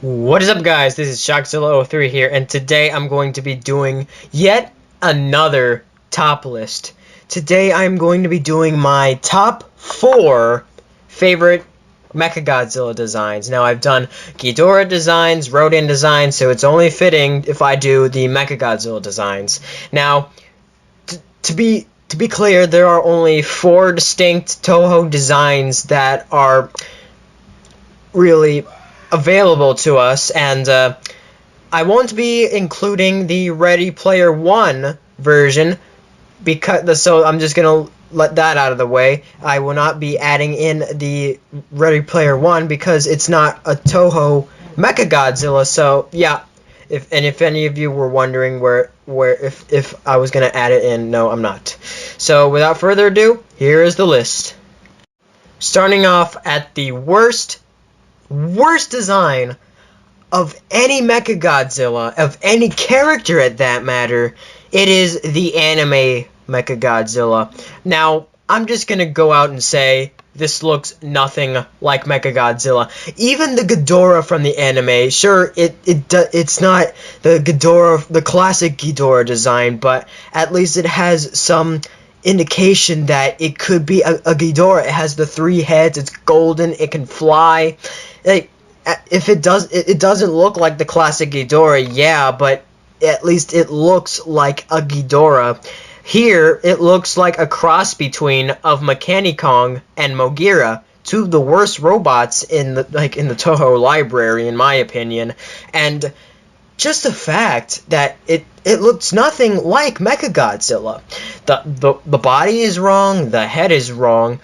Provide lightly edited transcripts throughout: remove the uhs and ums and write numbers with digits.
What is up, guys? This is Shockzilla03 here, and today I'm going to be doing yet another top list. Today I'm going to be doing my top 4 favorite Mechagodzilla designs. Now, I've done Ghidorah designs, Rodan designs, so it's only fitting if I do the Mechagodzilla designs. Now, to be clear, there are only 4 distinct Toho designs that are really available to us, and I won't be including the Ready Player One version so I'm just gonna let that out of the way. I will not be adding in the Ready Player One because it's not a Toho Mechagodzilla. So yeah, if any of you were wondering if I was gonna add it in, no, I'm not. So without further ado, here is the list. Starting off at the worst design of any Mechagodzilla, of any character at that matter, it is the anime Mechagodzilla. Now, I'm just gonna go out and say this looks nothing like Mechagodzilla. Even the Ghidorah from the anime, sure, it's not the Ghidorah, the classic Ghidorah design, but at least it has some indication that it could be a Ghidorah. It has the 3 heads, it's golden, it can fly. Like, if it doesn't look like the classic Ghidorah, yeah, but at least it looks like a Ghidorah. Here, it looks like a cross between of Mechanicong and Mogira, 2 of the worst robots in the Toho library, in my opinion. And just the fact that it looks nothing like Mechagodzilla. The body is wrong, the head is wrong,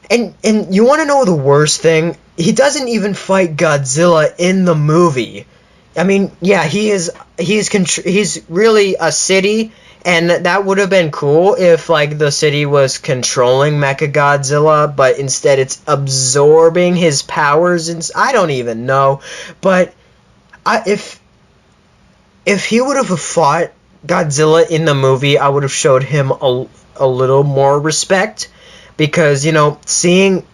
and you want to know the worst thing? He doesn't even fight Godzilla in the movie. I mean, yeah, he's really a city, and that would have been cool if like the city was controlling Mechagodzilla, but instead it's absorbing his powers, and I don't even know. But if he would have fought Godzilla in the movie, I would have showed him a little more respect, because, you know, seeing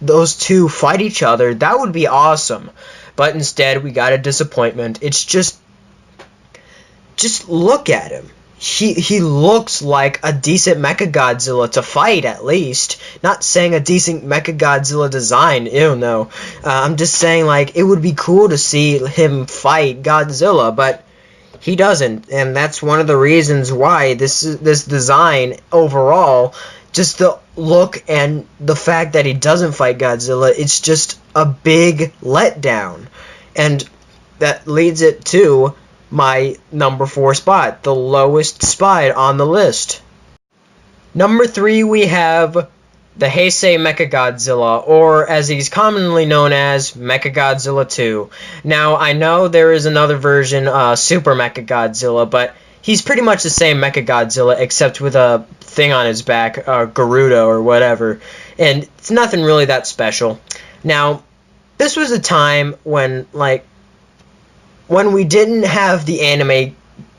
those 2 fight each other, that would be awesome. But instead, we got a disappointment. It's just look at him. He looks like a decent Mechagodzilla to fight, at least. Not saying a decent Mechagodzilla design, ew, no. I'm just saying, like, it would be cool to see him fight Godzilla, but he doesn't, and that's one of the reasons why this design overall, just the look and the fact that he doesn't fight Godzilla, it's just a big letdown. And that leads it to my number 4 spot, the lowest spot on the list. Number 3, we have the Heisei Mechagodzilla, or as he's commonly known as, Mechagodzilla 2. Now, I know there is another version, Super Mechagodzilla, but he's pretty much the same Mechagodzilla, except with a thing on his back, Garuda or whatever, and it's nothing really that special. Now, this was a time when we didn't have the anime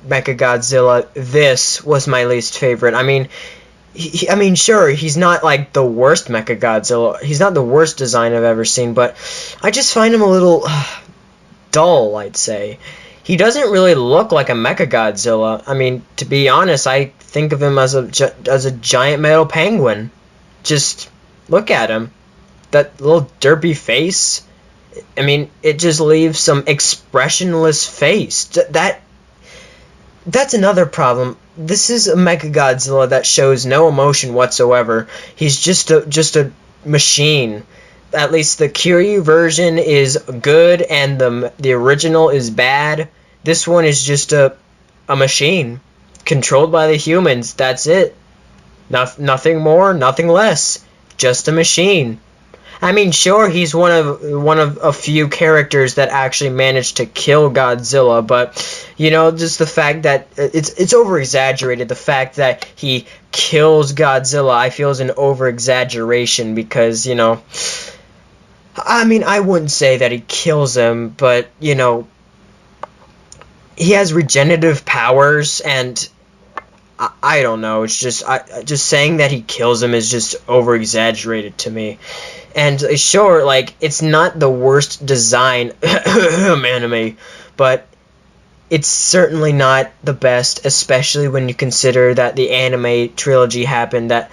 Mechagodzilla, this was my least favorite. I mean, sure, he's not like the worst Mechagodzilla. He's not the worst design I've ever seen, but I just find him a little dull, I'd say. He doesn't really look like a Mechagodzilla. I mean, to be honest, I think of him as a giant metal penguin. Just look at him. That little derpy face. I mean, it just leaves some expressionless face. That's another problem. This is a Mechagodzilla that shows no emotion whatsoever. He's just a machine. At least the Kiryu version is good, and the original is bad. This one is just a machine controlled by the humans. That's it. Nothing more, nothing less. Just a machine. I mean, sure, he's one of a few characters that actually managed to kill Godzilla, but, you know, just the fact that it's over-exaggerated. The fact that he kills Godzilla, I feel, is an over-exaggeration, because, you know, I mean, I wouldn't say that he kills him, but, you know, he has regenerative powers, and I don't know. It's just saying that he kills him is just over exaggerated to me. And sure, like it's not the worst design anime, but it's certainly not the best, especially when you consider that the anime trilogy happened. That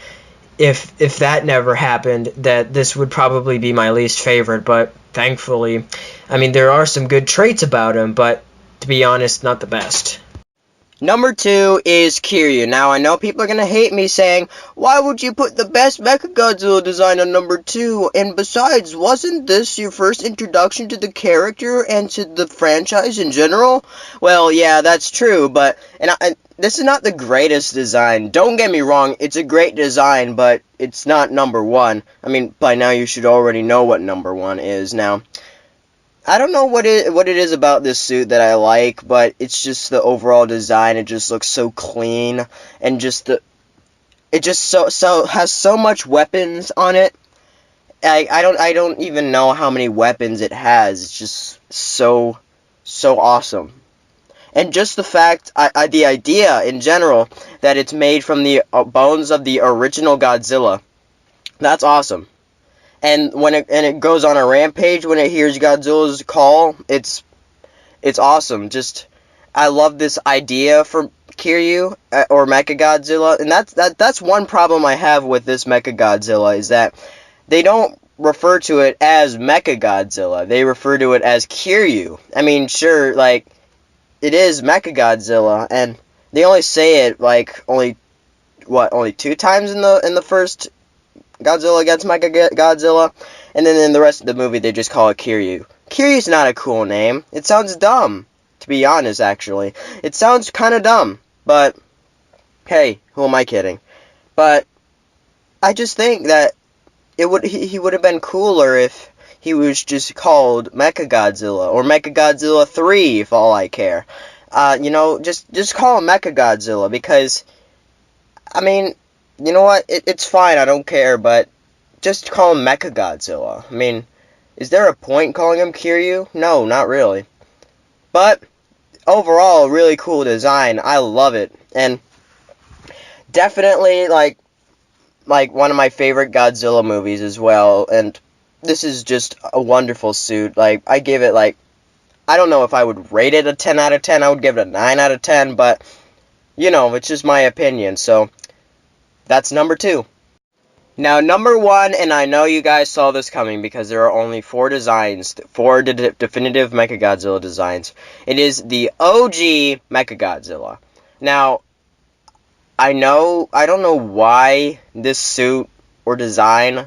if that never happened, that this would probably be my least favorite. But thankfully, I mean there are some good traits about him, but to be honest, not the best. Number 2 is Kiryu. Now, I know people are going to hate me saying, why would you put the best Mechagodzilla design on number 2? And besides, wasn't this your first introduction to the character and to the franchise in general? Well, yeah, that's true, but this is not the greatest design. Don't get me wrong, it's a great design, but it's not number 1. I mean, by now you should already know what number 1 is. Now, I don't know what it is about this suit that I like, but it's just the overall design. It just looks so clean, and it just so has so much weapons on it. I don't even know how many weapons it has. It's just so awesome. And just the fact, the idea in general that it's made from the bones of the original Godzilla. That's awesome. And when it goes on a rampage when it hears Godzilla's call, it's awesome. Just I love this idea for Kiryu or Mechagodzilla, and that's one problem I have with this Mechagodzilla is that they don't refer to it as Mechagodzilla. They refer to it as Kiryu. I mean, sure, like it is Mechagodzilla, and they only say it like only 2 times in the first Godzilla against Mechagodzilla, and then in the rest of the movie they just call it Kiryu. Kiryu's not a cool name. It sounds dumb, to be honest, actually. It sounds kind of dumb, but hey, who am I kidding? But I just think that he would have been cooler if he was just called Mechagodzilla, or Mechagodzilla 3, if all I care. Just call him Mechagodzilla, because, I mean, you know what? It's fine, I don't care, but just call him Mechagodzilla. I mean, is there a point calling him Kiryu? No, not really. But, overall, really cool design. I love it. And definitely, like one of my favorite Godzilla movies as well. And this is just a wonderful suit. Like, I give it, like, I don't know if I would rate it a 10 out of 10. I would give it a 9 out of 10, but, you know, it's just my opinion, so that's number 2. Now, number 1, and I know you guys saw this coming because there are only 4 designs, 4 definitive Mechagodzilla designs. It is the OG Mechagodzilla. Now, I don't know why this suit or design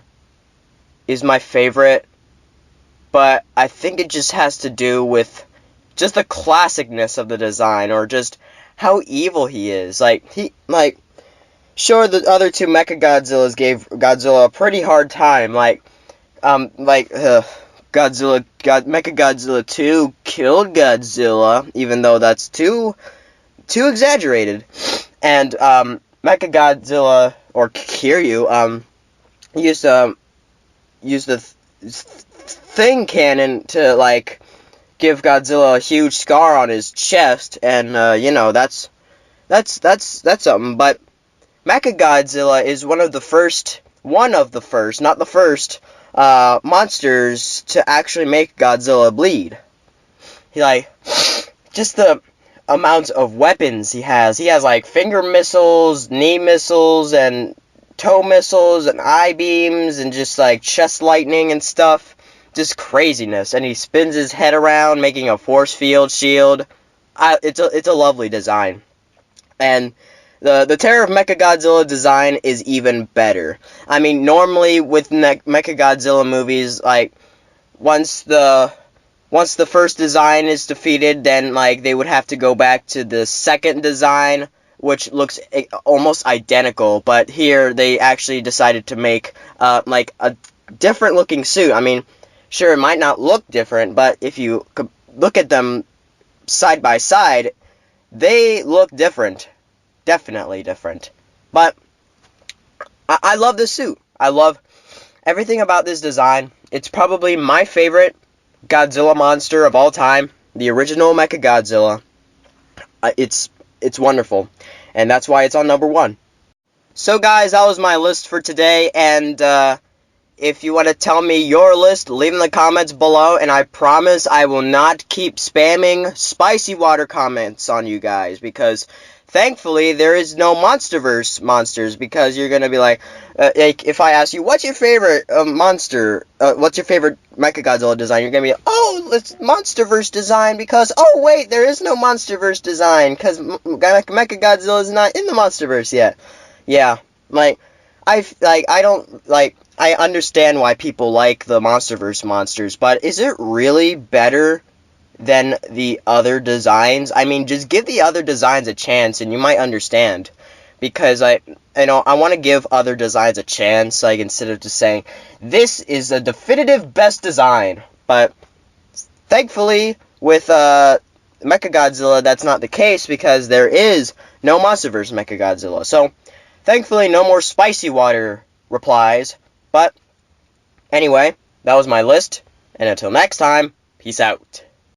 is my favorite, but I think it just has to do with just the classicness of the design, or just how evil he is. Sure, the other 2 Mechagodzillas gave Godzilla a pretty hard time. Mechagodzilla 2 killed Godzilla, even though that's too exaggerated. And Mechagodzilla, or Kiryu, used the thing cannon to like give Godzilla a huge scar on his chest, and that's something. But Mechagodzilla is one of the first, not the first, monsters to actually make Godzilla bleed. Just the amount of weapons he has. He has, like, finger missiles, knee missiles, and toe missiles, and eye beams, and just, like, chest lightning and stuff. Just craziness. And he spins his head around, making a force field shield. It's a lovely design. And the Terror of Mechagodzilla design is even better. I mean, normally with Mechagodzilla movies, like, once the first design is defeated, then, like, they would have to go back to the second design, which looks almost identical. But here, they actually decided to make, like, a different looking suit. I mean, sure, it might not look different, but if you look at them side by side, they look different. Definitely different. But I love this suit. I love everything about this design. It's probably my favorite Godzilla monster of all time. The original Mechagodzilla. It's wonderful. and that's why it's on number 1. So guys, that was my list for today, and if you want to tell me your list, leave in the comments below, and I promise I will not keep spamming spicy water comments on you guys, because thankfully there is no MonsterVerse monsters, because you're going to be like, if I ask you, what's your favorite monster, what's your favorite Mechagodzilla design, you're going to be, oh, it's MonsterVerse design, because, oh wait, there is no MonsterVerse design, because Mechagodzilla is not in the MonsterVerse yet. Yeah, I understand why people like the MonsterVerse monsters, but is it really better than the other designs? I mean, just give the other designs a chance, and you might understand. Because I want to give other designs a chance, like, instead of just saying, this is a definitive best design. But, thankfully, with Mechagodzilla, that's not the case, because there is no MonsterVerse Mechagodzilla. So, thankfully, no more spicy water replies. But, anyway, that was my list, and until next time, peace out.